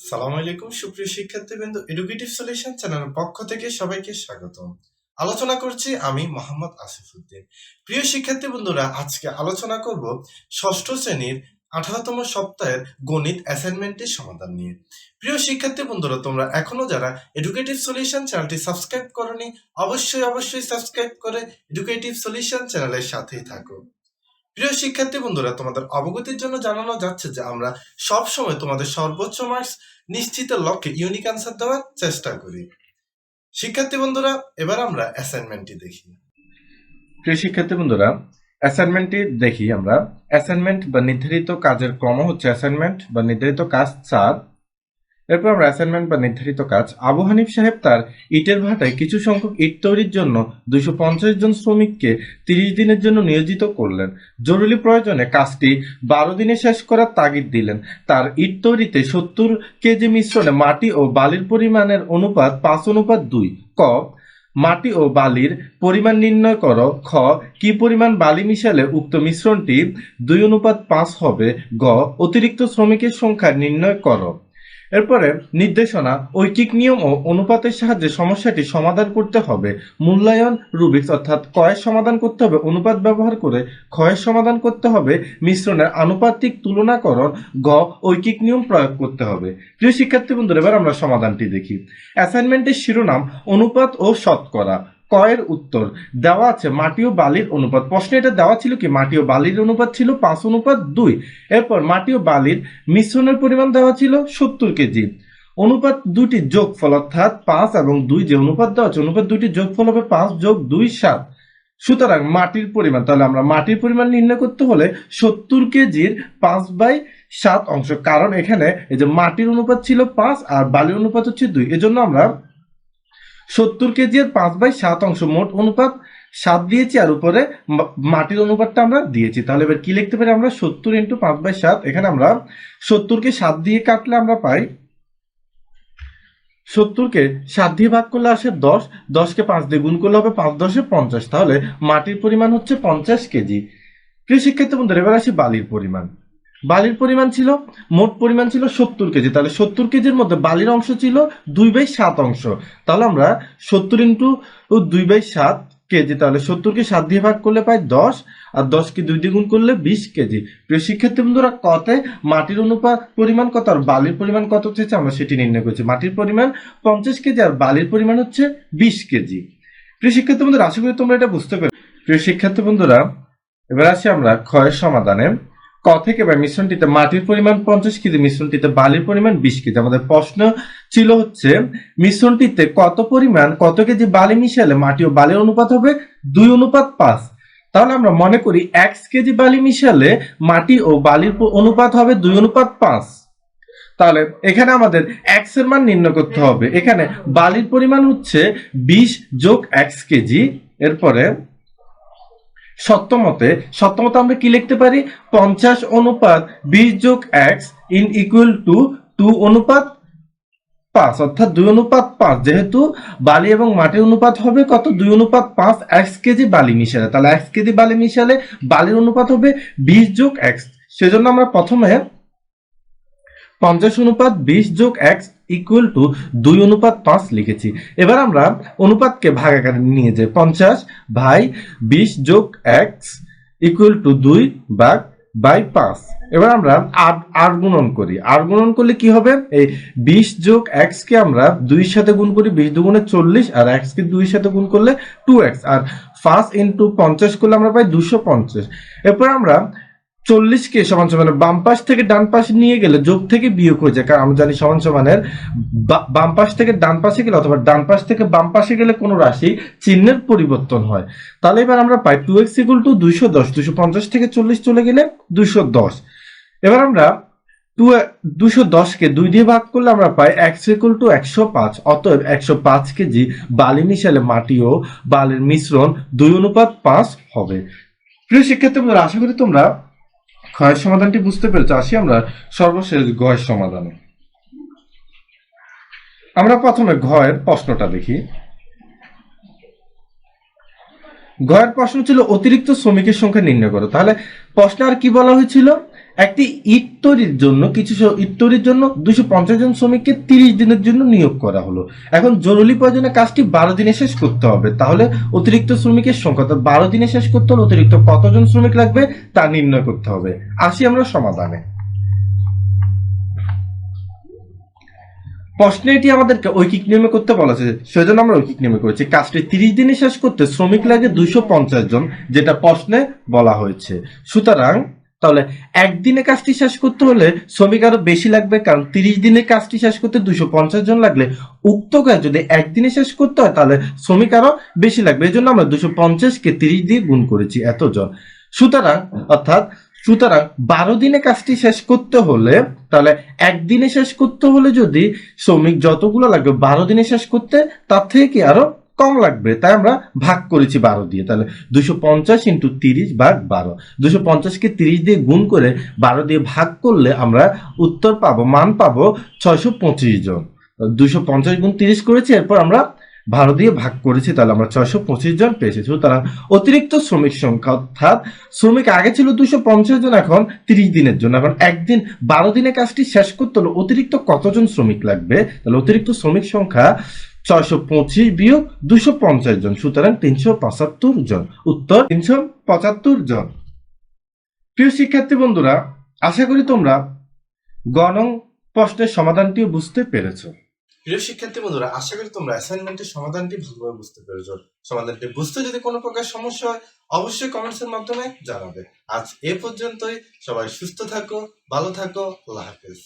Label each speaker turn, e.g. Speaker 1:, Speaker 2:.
Speaker 1: সালামু আলাইকুম সুপ্রিয় শিক্ষার্থীবৃন্দ, এডুকেটিভ সলিউশন চ্যানেলের পক্ষ থেকে সবাইকে স্বাগতম। আলোচনা করছি আমি মোহাম্মদ আসিফউদ্দিন। প্রিয় শিক্ষার্থী বন্ধুরা, আজকে আলোচনা করব ষষ্ঠ শ্রেণীর 18তম সপ্তাহের গণিত অ্যাসাইনমেন্টের সমাধান নিয়ে। প্রিয় শিক্ষার্থী বন্ধুরা, তোমরা এখনো যারা এডুকেটিভ সলিউশন চ্যানেলটি সাবস্ক্রাইব করনি, অবশ্যই সাবস্ক্রাইব করে এডুকেটিভ সলিউশন চ্যানেলের সাথেই থাকো। প্রিয় শিক্ষার্থী বন্ধুরা, তোমাদের অবগতির জন্য জানানো যাচ্ছে যে আমরা সব সময় তোমাদের সর্বোচ্চ মার্কস নিশ্চিত লক্ষ্যে ইউনিক আনসার দেওয়ার চেষ্টা করি। শিক্ষার্থী বন্ধুরা, এবার আমরা অ্যাসাইনমেন্টটি দেখি।
Speaker 2: প্রিয় শিক্ষার্থী বন্ধুরা, অ্যাসাইনমেন্টটি দেখি আমরা। অ্যাসাইনমেন্ট বা নির্ধারিত কাজের ক্রম হচ্ছে অ্যাসাইনমেন্ট বা নির্ধারিত কাজ 4। এরপর আমরা অ্যাসাইনমেন্ট বা নির্ধারিত কাজ। আবু হানিফ সাহেব তার ইটের ভাটায় কিছু সংখ্যক ইট তৈরির জন্য 250 জন শ্রমিককে 30 দিনের জন্য নিয়োজিত করলেন। জরুরি প্রয়োজনে কাজটি 12 দিনে শেষ করার তাগিদ দিলেন। তার ইট তৈরিতে 70 কেজি মিশ্রণে মাটি ও বালির পরিমাণের অনুপাত 5:2। ক, মাটি ও বালির পরিমাণ নির্ণয় করো। খ, কি পরিমাণ বালি মিশালে উক্ত মিশ্রণটি 2:5 হবে। গ, অতিরিক্ত শ্রমিকের সংখ্যা নির্ণয় করো। এরপরে নির্দেশনা, ঐকিক নিয়ম ও অনুপাতের সাহায্যে সমস্যাটি সমাধান করতে হবে। মূল্যায়ন রুবিক্স অর্থাৎ কয়ের সমাধান করতে হবে অনুপাত ব্যবহার করে, ক্ষয়ের সমাধান করতে হবে মিশ্রণের আনুপাতিক তুলনাকরণ, গ, ঐকিক নিয়ম প্রয়োগ করতে হবে। প্রিয় শিক্ষার্থী বন্ধুরা, এবার আমরা সমাধানটি দেখি। অ্যাসাইনমেন্টের শিরোনাম অনুপাত ও শতকরা। কয়ের উত্তর দেওয়া আছে মাটি ও বালির অনুপাত। প্রশ্নে এটা দেওয়া ছিল কি, মাটি ও বালির অনুপাত ছিল 5:2। এরপর মাটি ও বালির মিশ্রণের পরিমাণ দেওয়া ছিল 70 কেজি। অনুপাত দুটি যোগফল অর্থাৎ 5 এবং 2 যে অনুপাত দেওয়া আছে, অনুপাত দুটি যোগফল হবে 5 যোগ 2 7। সুতরাং মাটির পরিমাণ, তাহলে আমরা মাটির পরিমাণ নির্ণয় করতে হলে 70 কেজির 5/7 অংশ, কারণ এখানে এই যে মাটির অনুপাত ছিল 5 আর বালির অনুপাত হচ্ছে 2, এজন্য আমরা 70 কেজি এর 5/7 অংশ, মোট অনুপাত 7 দিয়েছি আর উপরে মাটির অনুপাতটা আমরা দিয়েছি। তাহলে এবার কি লিখতে পারি আমরা, 70 × 5/7। এখানে আমরা 70কে 7 দিয়ে কাটলে আমরা পাই, 70কে 7 দিয়ে ভাগ করলে আসে 10, 10কে 5 দিয়ে গুণ করলে হবে 5 × 10 = 50। তাহলে মাটির পরিমাণ হচ্ছে 50 কেজি। প্রিয় শিক্ষার্থী বন্ধুরা, এবার আসি বালির পরিমাণ। বালির পরিমাণ ছিল, মোট পরিমাণ ছিল 70 কেজি। তাহলে 70 কেজির মধ্যে বালির অংশ ছিল 2/7 অংশ। তাহলে আমরা 70 × 2/7 কেজি, তাহলে 70কে 7 দিয়ে ভাগ করলে পাই 10, আর 10কে 2 দিয়ে গুণ করলে 20 কেজি। প্রিয় শিক্ষার্থী বন্ধুরা, কতে মাটির অনুপাত পরিমাণ কত আর বালির পরিমাণ কত হচ্ছে আমরা সেটি নির্ণয় করেছি। মাটির পরিমাণ 50 কেজি আর বালির পরিমাণ হচ্ছে 20 কেজি। প্রিয় শিক্ষার্থী বন্ধুরা, আশা করি তোমরা এটা বুঝতে পারো। প্রিয় শিক্ষার্থী বন্ধুরা, এবার আসি আমরা ক্ষয়ের সমাধানে। ক থেকে বা মিশ্রণটিতে মাটির পরিমাণ 50 কেজি, মিশ্রণটিতে বালির পরিমাণ 20 কেজি। আমাদের প্রশ্ন ছিল হচ্ছে মিশ্রণটিতে কত কেজি বালি মিশালে মাটি ও বালির অনুপাত হবে 2:5। তাহলে আমরা মনে করি 1 কেজি বালি মিশালে মাটি ও বালির অনুপাত হবে 2:5। তাহলে এখানে আমাদের x এর মান নির্ণয় করতে হবে। এখানে বালির পরিমাণ হচ্ছে 20 যোগ x কেজি। এরপরে সত্যমতে আমরা কি লিখতে পারি, 50:20 যোগ x = 2:5, অর্থাৎ 2:5। যেহেতু বালি এবং মাটির অনুপাত হবে কত, 2:5 x কেজি বালি মিশালে, তাহলে x কেজি বালি মিশালে বালির অনুপাত হবে 20 যোগ x। সেজন্য আমরা প্রথমে 50:20 যোগ x = 2:5 লিখেছি। এবার আমরা অনুপাতকে ভাগ আকারে নিয়ে যাই, 50/20 যোগ x = 2/5। এবার আমরা 8 গুণন করি। 8 গুণন করলে কি হবে, এই 20 যোগ x কে আমরা 2 এর সাথে গুণ করি, 20 দুগুণে 40, আর x কে 2 এর সাথে গুণ করলে 2x, আর 5 × 50 করলে আমরা পাই 250। এরপর আমরা 40কে সমান সমান বাম পাশ থেকে ডান পাশে নিয়ে গেলে যোগ থেকে বিয়োগ হয়ে যায়, কারণ আমরা জানি সমান সমানের বাম পাশ থেকে ডান পাশে গেলে অথবা ডান পাশ থেকে বাম পাশে গেলে কোনো রাশি চিহ্নের পরিবর্তন হয়। তাহলে এবার আমরা পাই 2x = 210, 250 থেকে 40 চলে গেলে 210। এবার আমরা 210কে 2 দিয়ে ভাগ করলে আমরা পাই x = 105। অতএব 105 কেজি বালি মিশালে মাটি ও বালির মিশ্রণ 2:5 হবে। প্রিয় শিক্ষার্থী বন্ধুরা, আশা করি তোমরা ক্ষয়ের সমাধানটি বুঝতে পেরেছ। আসি আমরা সর্বশেষ গয়ের সমাধানে। আমরা প্রথমে ঘয়ের প্রশ্নটা দেখি। ঘয়ের প্রশ্ন ছিল অতিরিক্ত শ্রমিকের সংখ্যা নির্ণয় করো। তাহলে প্রশ্নে আর কি বলা হয়েছিল, একটি ইট তৈরির জন্য ইট তৈরির জন্য 250 জন শ্রমিককে 30 দিনের জন্য নিয়োগ করা হলো। এখন জরুরি প্রয়োজনে কাজটি 12 দিনে শেষ করতে হবে, তাহলে অতিরিক্ত শ্রমিকের সংখ্যা, অর্থাৎ 12 দিনে শেষ করতে হলে অতিরিক্ত কতজন শ্রমিক লাগবে তা নির্ণয় করতে হবে। আসি আমরা সমাধানে। প্রশ্নে এটি আমাদেরকে ঐকিক নিয়মে করতে বলেছে, সেজন্য আমরা ঐকিক নিয়মে করেছি। কাজটি 30 দিনে শেষ করতে শ্রমিক লাগে 250 জন, যেটা প্রশ্নে বলা হয়েছে। সুতরাং তাহলে একদিনে কাজটি শেষ করতে হলে শ্রমিক আরো বেশি লাগবে, কারণ 30 দিনে কাজটি শেষ করতে 250 জন লাগলে উক্ত কাজ যদি একদিনে শেষ করতে হয় তাহলে শ্রমিক আরো বেশি লাগবে। এই জন্য আমরা 250 কে 30 দিয়ে গুণ করেছি এতজন। সুতরাং অর্থাৎ 12 দিনে কাজটি শেষ করতে হলে, তাহলে একদিনে শেষ করতে হলে যদি শ্রমিক যতগুলো লাগবে 12 দিনে শেষ করতে তার থেকে কি আরো কম লাগবে, তাই আমরা ভাগ করেছি 12 দিয়ে। তাহলে 250 ইন্টু 30 ভাগ 12, 250-কে 30 দিয়ে গুণ করে 12 দিয়ে ভাগ করলে আমরা উত্তর পাবো, মান পাবো 625 জন। 250 গুণ 30 করেছি, এরপর আমরা 12 দিয়ে ভাগ করেছি, তাহলে আমরা 625 জন পেয়েছি। সুতরাং অতিরিক্ত শ্রমিক সংখ্যা, অর্থাৎ শ্রমিক আগে ছিল 250 জন, এখন 30 দিনের জন্য, এখন একদিন 12 দিনে কাজটি শেষ করতে হলে অতিরিক্ত কতজন শ্রমিক লাগবে, তাহলে অতিরিক্ত শ্রমিক সংখ্যা 625 বিয়োগ 250 জন, সুতরাং 375 জন। উত্তর 375 জন। প্রিয় শিক্ষার্থী বন্ধুরা, আশা করি তোমরা গ নং প্রশ্নের সমাধানটিও বুঝতে পেরেছো।
Speaker 1: প্রিয় শিক্ষার্থী বন্ধুরা, আশা করি তোমরা অ্যাসাইনমেন্টের সমাধানটি ভালোভাবে বুঝতে পেরেছো। সমাধানটি বুঝতে যদি কোনো প্রকার সমস্যা হয় অবশ্যই কমেন্টসের মাধ্যমে জানাবে। আজ এ পর্যন্তই। সবাই সুস্থ থাকো, ভালো থাকো, আল্লাহ হাফেজ।